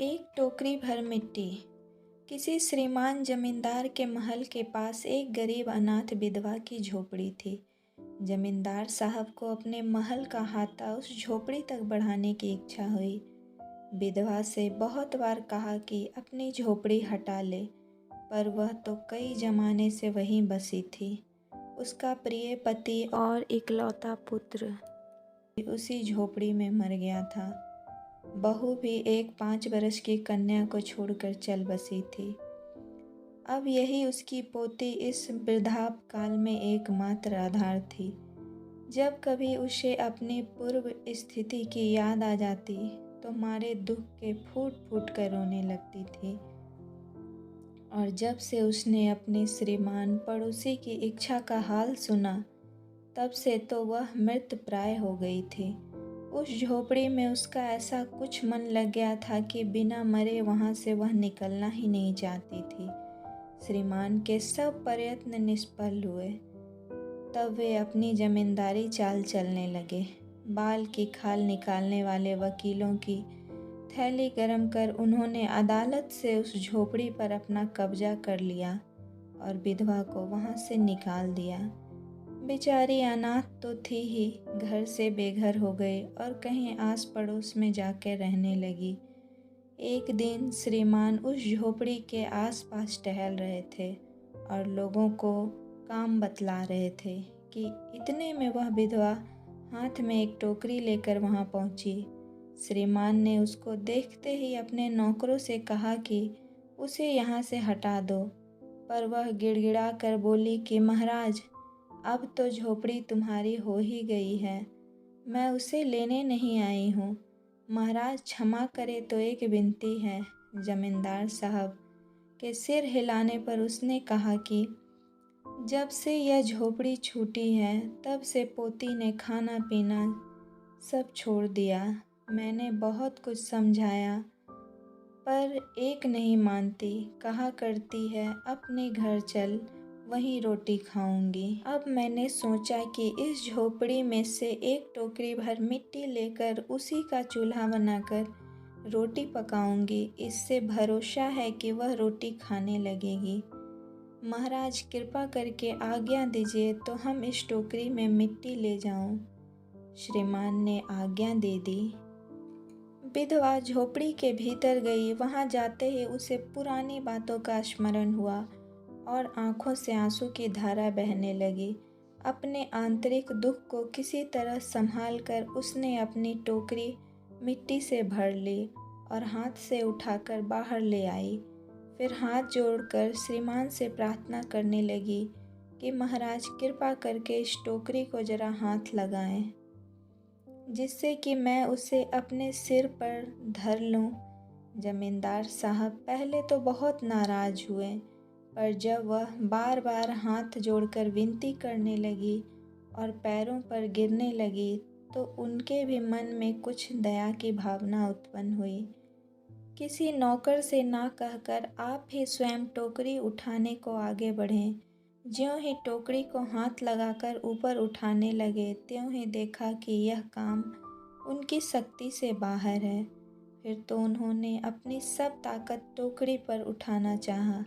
एक टोकरी भर मिट्टी। किसी श्रीमान जमींदार के महल के पास एक गरीब अनाथ विधवा की झोपड़ी थी। जमींदार साहब को अपने महल का हाथा उस झोपड़ी तक बढ़ाने की इच्छा हुई। विधवा से बहुत बार कहा कि अपनी झोपड़ी हटा ले, पर वह तो कई जमाने से वहीं बसी थी। उसका प्रिय पति और इकलौता पुत्र उसी झोपड़ी में मर गया था। बहू भी एक 5 बरस की कन्या को छोड़कर चल बसी थी। अब यही उसकी पोती इस वृद्धाप काल में एकमात्र आधार थी। जब कभी उसे अपनी पूर्व स्थिति की याद आ जाती तो मारे दुख के फूट फूट कर रोने लगती थी। और जब से उसने अपने श्रीमान पड़ोसी की इच्छा का हाल सुना, तब से तो वह मृत प्राय हो गई थी। उस झोपड़ी में उसका ऐसा कुछ मन लग गया था कि बिना मरे वहाँ से वह निकलना ही नहीं चाहती थी। श्रीमान के सब प्रयत्न निष्फल हुए। तब वे अपनी जमींदारी चाल चलने लगे। बाल की खाल निकालने वाले वकीलों की थैली गरम कर उन्होंने अदालत से उस झोपड़ी पर अपना कब्जा कर लिया और विधवा को वहाँ से निकाल दिया। बेचारी अनाथ तो थी ही, घर से बेघर हो गई और कहीं आस पड़ोस में जाकर रहने लगी। एक दिन श्रीमान उस झोपड़ी के आसपास टहल रहे थे और लोगों को काम बतला रहे थे कि इतने में वह विधवा हाथ में एक टोकरी लेकर वहां पहुंची। श्रीमान ने उसको देखते ही अपने नौकरों से कहा कि उसे यहाँ से हटा दो, पर वह गिड़गिड़ा कर बोली कि महाराज, अब तो झोपड़ी तुम्हारी हो ही गई है, मैं उसे लेने नहीं आई हूँ। महाराज क्षमा करे तो एक विनती है। जमींदार साहब के सिर हिलाने पर उसने कहा कि जब से यह झोपड़ी छूटी है तब से पोती ने खाना पीना सब छोड़ दिया। मैंने बहुत कुछ समझाया, पर एक नहीं मानती। कहा करती है अपने घर चल, वहीं रोटी खाऊंगी। अब मैंने सोचा कि इस झोपड़ी में से एक टोकरी भर मिट्टी लेकर उसी का चूल्हा बनाकर रोटी पकाऊंगी। इससे भरोसा है कि वह रोटी खाने लगेगी। महाराज कृपा करके आज्ञा दीजिए तो हम इस टोकरी में मिट्टी ले जाऊं। श्रीमान ने आज्ञा दे दी। विधवा झोपड़ी के भीतर गई। वहां जाते ही उसे पुरानी बातों का स्मरण हुआ और आंखों से आंसू की धारा बहने लगी। अपने आंतरिक दुख को किसी तरह संभाल कर उसने अपनी टोकरी मिट्टी से भर ली और हाथ से उठाकर बाहर ले आई। फिर हाथ जोड़कर श्रीमान से प्रार्थना करने लगी कि महाराज कृपा करके इस टोकरी को जरा हाथ लगाएं, जिससे कि मैं उसे अपने सिर पर धर लूं। जमींदार साहब पहले तो बहुत नाराज हुए, पर जब वह बार बार हाथ जोड़कर विनती करने लगी और पैरों पर गिरने लगी तो उनके भी मन में कुछ दया की भावना उत्पन्न हुई। किसी नौकर से ना कहकर आप ही स्वयं टोकरी उठाने को आगे बढ़ें। ज्यों ही टोकरी को हाथ लगाकर ऊपर उठाने लगे, त्यों ही देखा कि यह काम उनकी शक्ति से बाहर है। फिर तो उन्होंने अपनी सब ताकत टोकरी पर उठाना चाहा,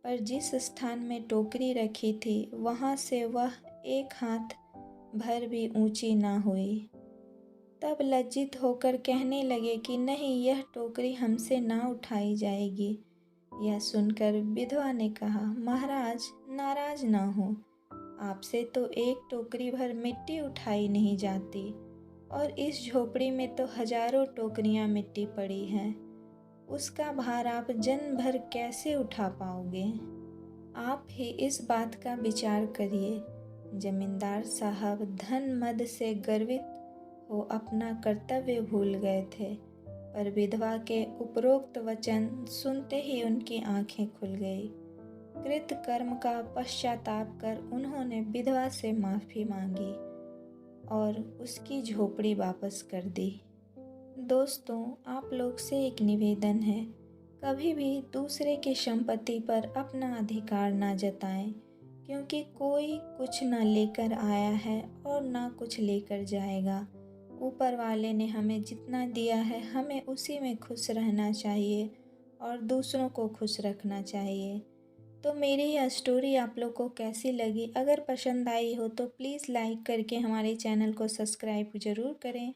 पर जिस स्थान में टोकरी रखी थी वहां से वह एक हाथ भर भी ऊंची ना हुई। तब लज्जित होकर कहने लगे कि नहीं, यह टोकरी हमसे ना उठाई जाएगी। यह सुनकर विधवा ने कहा, महाराज नाराज ना हो, आपसे तो एक टोकरी भर मिट्टी उठाई नहीं जाती और इस झोपड़ी में तो हजारों टोकरियां मिट्टी पड़ी हैं। उसका भार आप जन्म भर कैसे उठा पाओगे? आप ही इस बात का विचार करिए। जमींदार साहब धन मद से गर्वित हो अपना कर्तव्य भूल गए थे, पर विधवा के उपरोक्त वचन सुनते ही उनकी आंखें खुल गई। कृत कर्म का पश्चाताप कर उन्होंने विधवा से माफ़ी मांगी और उसकी झोपड़ी वापस कर दी। दोस्तों, आप लोग से एक निवेदन है, कभी भी दूसरे की संपत्ति पर अपना अधिकार ना जताएं, क्योंकि कोई कुछ ना लेकर आया है और ना कुछ लेकर जाएगा। ऊपर वाले ने हमें जितना दिया है हमें उसी में खुश रहना चाहिए और दूसरों को खुश रखना चाहिए। तो मेरी यह स्टोरी आप लोग को कैसी लगी? अगर पसंद आई हो तो प्लीज़ लाइक करके हमारे चैनल को सब्सक्राइब ज़रूर करें।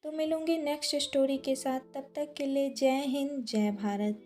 तो मिलूँगी नेक्स्ट स्टोरी के साथ, तब तक के लिए जय हिंद, जय भारत।